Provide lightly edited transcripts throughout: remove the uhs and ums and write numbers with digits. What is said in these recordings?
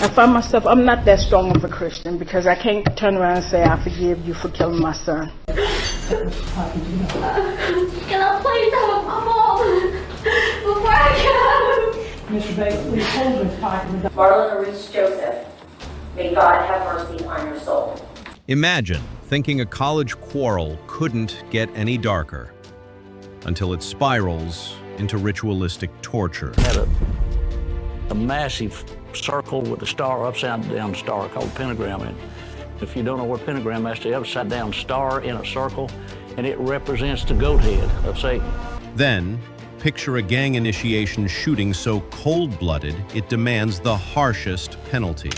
I find myself, I'm not that strong of a Christian because I can't turn around and say, I forgive you for killing my son. Can I please have my mom before I go? Mr. Bailey, please hold Ms. Pike. Marlon Joseph, may God have mercy on your soul. Imagine thinking a college quarrel couldn't get any darker until it spirals into ritualistic torture. Had a massive circle with a star, upside down star called pentagram. And if you don't know what pentagram, that's the upside down star in a circle, and it represents the goat head of Satan. Then, picture a gang initiation shooting so cold-blooded it demands the harshest penalty.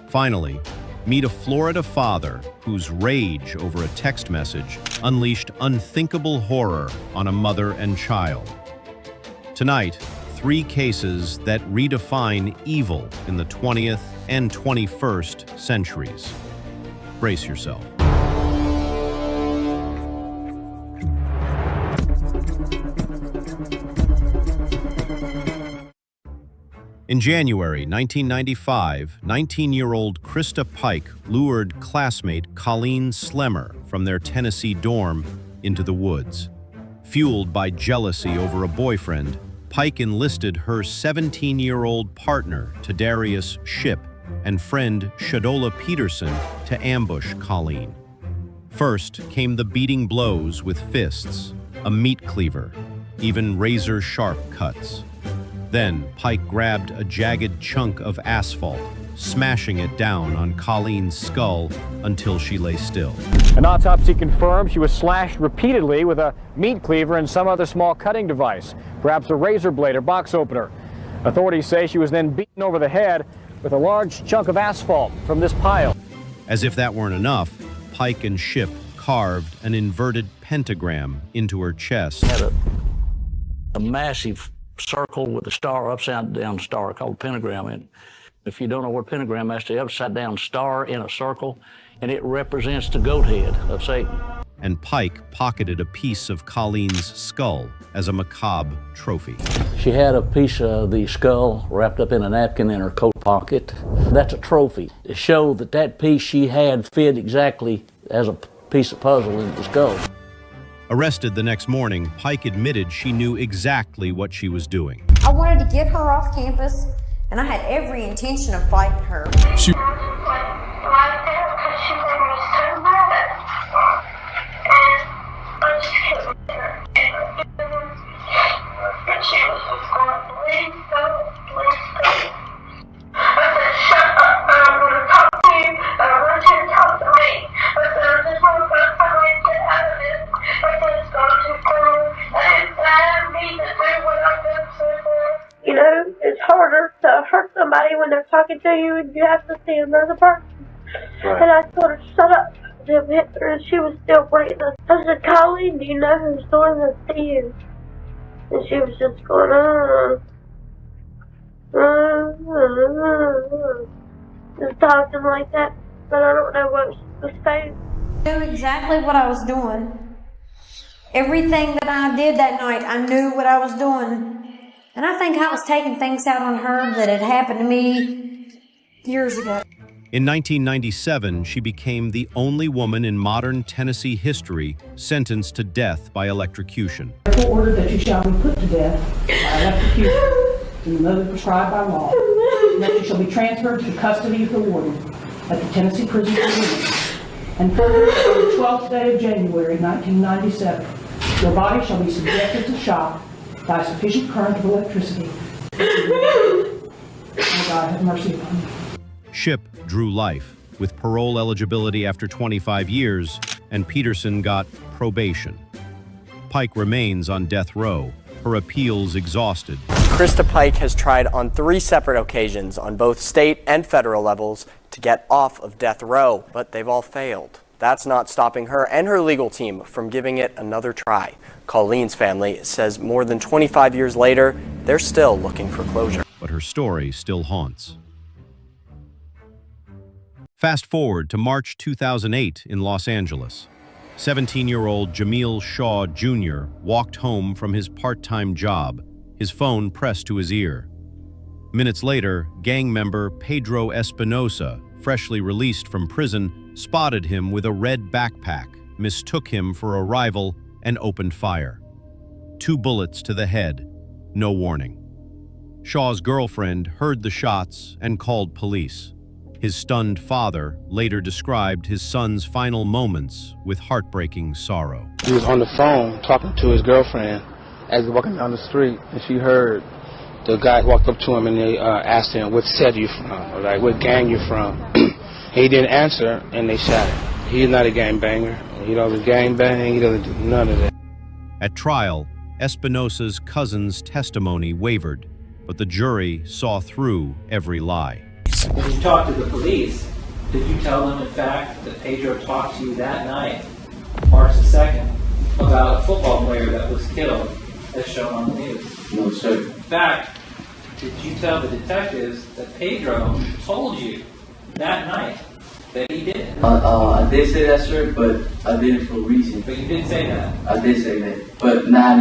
Finally, meet a Florida father whose rage over a text message unleashed unthinkable horror on a mother and child. Tonight, 3 cases that redefine evil in the 20th and 21st centuries. Brace yourself. In January 1995, 19-year-old Christa Pike lured classmate Colleen Slemmer from their Tennessee dorm into the woods. Fueled by jealousy over a boyfriend, Pike enlisted her 17-year-old partner, Tadarius Shipp, and friend Shadola Peterson to ambush Colleen. First came the beating blows with fists, a meat cleaver, even razor-sharp cuts. Then Pike grabbed a jagged chunk of asphalt, smashing it down on Colleen's skull until she lay still. An autopsy confirmed she was slashed repeatedly with a meat cleaver and some other small cutting device, perhaps a razor blade or box opener. Authorities say she was then beaten over the head with a large chunk of asphalt from this pile. As if that weren't enough, Pike and Shipp carved an inverted pentagram into her chest. Had a massive circle with a star, upside down star called pentagram. And if you don't know what pentagram, that's the upside down star in a circle, and it represents the goat head of Satan. And Pike pocketed a piece of Colleen's skull as a macabre trophy. She had a piece of the skull wrapped up in a napkin in her coat pocket. That's a trophy to show that that piece she had fit exactly as a piece of puzzle in the skull. Arrested the next morning, Pike admitted she knew exactly what she was doing. I wanted to get her off campus, and I had every intention of fighting her. She was right there because she made me so mad. And I just hit her. And she was just going, please go, please go. I said, shut up, I'm going to talk to you, and I want you to talk to me. I said, I just want to finally get out of this. I said, it's gone too far, and it's bad of me to do what I've done so far. You know, it's harder to hurt somebody when they're talking to you and you have to see another person. Right. And I told her, shut up, Jim hit her, and she was still breathing. I said, Colleen, do you know who's doing this to you? And she was just going, just talking like that, but I don't know what she was saying. I knew exactly what I was doing. Everything that I did that night, I knew what I was doing. And I think I was taking things out on her that had happened to me years ago. In 1997, she became the only woman in modern Tennessee history sentenced to death by electrocution. Therefore ordered that you shall be put to death by electrocution in the mode prescribed by law, and that you shall be transferred to the custody of the warden at the Tennessee Prison for Women. And further, on the 12th day of January 1997, your body shall be subjected to shock by a sufficient current of electricity. May God have mercy upon you. Shipp drew life, with parole eligibility after 25 years, and Peterson got probation. Pike remains on death row, her appeals exhausted. Christa Pike has tried on 3 separate occasions on both state and federal levels to get off of death row, but they've all failed. That's not stopping her and her legal team from giving it another try. Colleen's family says more than 25 years later, they're still looking for closure. But her story still haunts. Fast forward to March 2008 in Los Angeles. 17-year-old Jameel Shaw Jr. walked home from his part-time job, his phone pressed to his ear. Minutes later, gang member Pedro Espinosa, freshly released from prison, spotted him with a red backpack, mistook him for a rival, and opened fire. 2 bullets to the head, no warning. Shaw's girlfriend heard the shots and called police. His stunned father later described his son's final moments with heartbreaking sorrow. He was on the phone talking to his girlfriend as he was walking down the street, and she heard the guy walked up to him and they asked him, "What set are you from?" Or like, "What gang you from?" He didn't answer, and they shot him. He's not a gangbanger. He doesn't gangbang. He doesn't do none of that. At trial, Espinosa's cousin's testimony wavered, but the jury saw through every lie. When you talked to the police, did you tell them, in fact, that Pedro talked to you that night, March the 2nd, about a football player that was killed, as shown on the news? No, sir. In fact, did you tell the detectives that Pedro told you that night that he did it? I did say that, sir, but I did it for a reason. But you did say that? I did say that, but not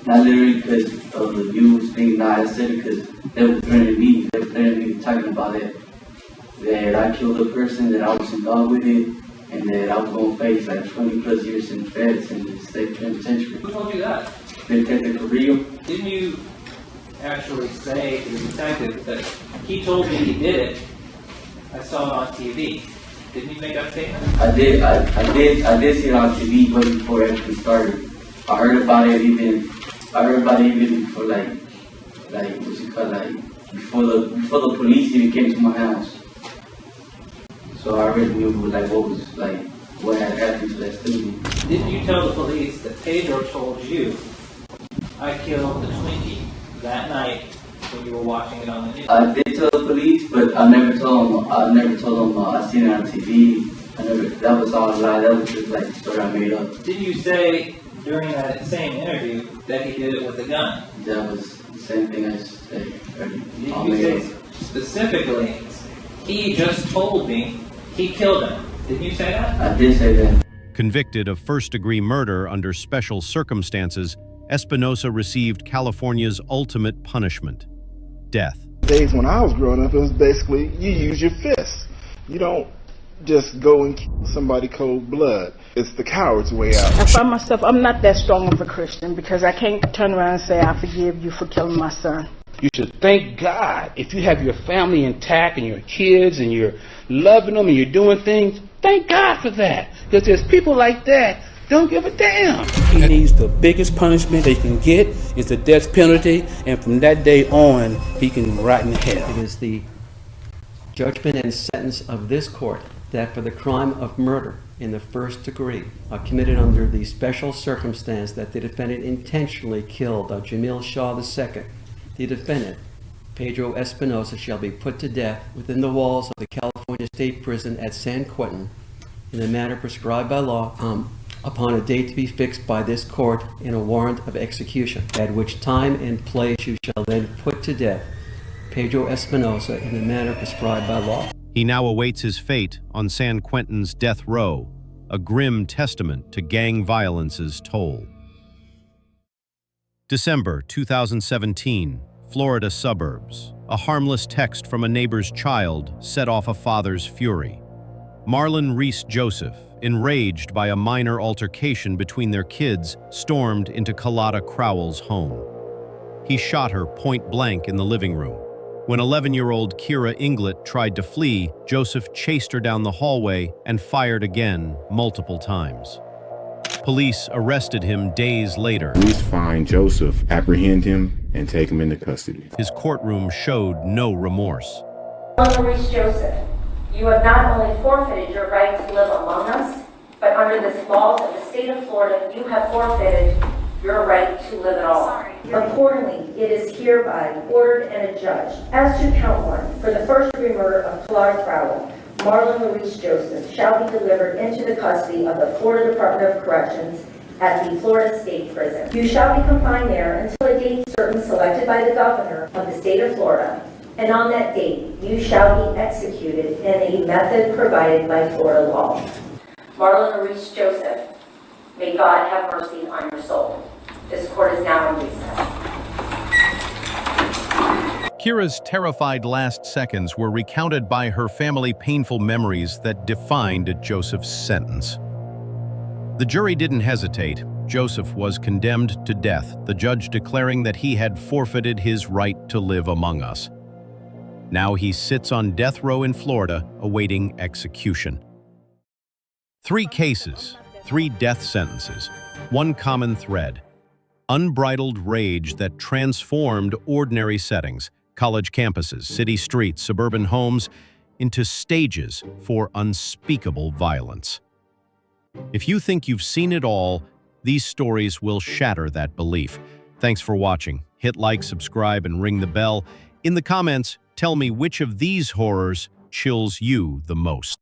literally because of the news thing. Nah, I said it because they were threatening me. They were threatening me, talking about it. That I killed a person, that I was involved with it, and that I was going to face like 20 plus years in feds in the state penitentiary. Who told you that? Detective Carrillo. Didn't you actually say to the detective that he told me he did it? I saw it on TV. Didn't you make that statement? I did see it on TV, but before it actually started. I heard about it even before like what's it called, like before the police even came to my house. So I already knew what had happened to that student. Didn't you tell the police that Pedro told you, "I killed the Twinkie" that night when you were watching it on the news? I did tell the police, but I never told them. I seen it on TV. That was all a lie. That was just like a story I made up. Didn't you say during that same interview that he did it with a gun? That was the same thing I said. Didn't you say specifically, "He just told me he killed him"? Didn't you say that? I did say that. Convicted of first-degree murder under special circumstances, Espinosa received California's ultimate punishment, death. Days when I was growing up, it was basically you use your fists. You don't just go and kill somebody cold blood. It's the coward's way out. I find myself, I'm not that strong of a Christian because I can't turn around and say, "I forgive you for killing my son." You should thank God. If you have your family intact and your kids and you're loving them and you're doing things, thank God for that. Because there's people like that don't give a damn. He needs the biggest punishment they can get is the death penalty, and from that day on, he can rot in hell. It is the judgment and sentence of this court that for the crime of murder in the first degree committed under the special circumstance that the defendant intentionally killed Jameel Shaw II, the defendant, Pedro Espinosa, shall be put to death within the walls of the California State Prison at San Quentin in the manner prescribed by law upon a date to be fixed by this court in a warrant of execution, at which time and place you shall then put to death Pedro Espinosa in the manner prescribed by law. He now awaits his fate on San Quentin's death row, a grim testament to gang violence's toll. December 2017, Florida suburbs. A harmless text from a neighbor's child set off a father's fury. Marlon Joseph, enraged by a minor altercation between their kids, stormed into Kalata Crowell's home. He shot her point blank in the living room. When 11-year-old Kira Inglet tried to flee, Joseph chased her down the hallway and fired again multiple times. Police arrested him days later. Police find Joseph, apprehend him, and take him into custody. His courtroom showed no remorse. Marlon Joseph, you have not only forfeited your right to live among us, but under the laws of the state of Florida, you have forfeited your right to live at all. Accordingly, it is hereby ordered and adjudged as to count 1 for the first-degree murder of Clark Crowell, Marlon Joseph shall be delivered into the custody of the Florida Department of Corrections at the Florida State Prison. You shall be confined there until a date certain selected by the governor of the state of Florida, and on that date you shall be executed in a method provided by Florida law. Marlon Joseph, may God have mercy on your soul. This court is now in recess. Kira's terrified last seconds were recounted by her family painful memories that defined Joseph's sentence. The jury didn't hesitate. Joseph was condemned to death, the judge declaring that he had forfeited his right to live among us. Now he sits on death row in Florida, awaiting execution. 3 cases, 3 death sentences, one common thread: unbridled rage that transformed ordinary settings, college campuses, city streets, suburban homes, into stages for unspeakable violence. If you think you've seen it all, these stories will shatter that belief. Thanks for watching. Hit like, subscribe, and ring the bell. In the comments, tell me which of these horrors chills you the most.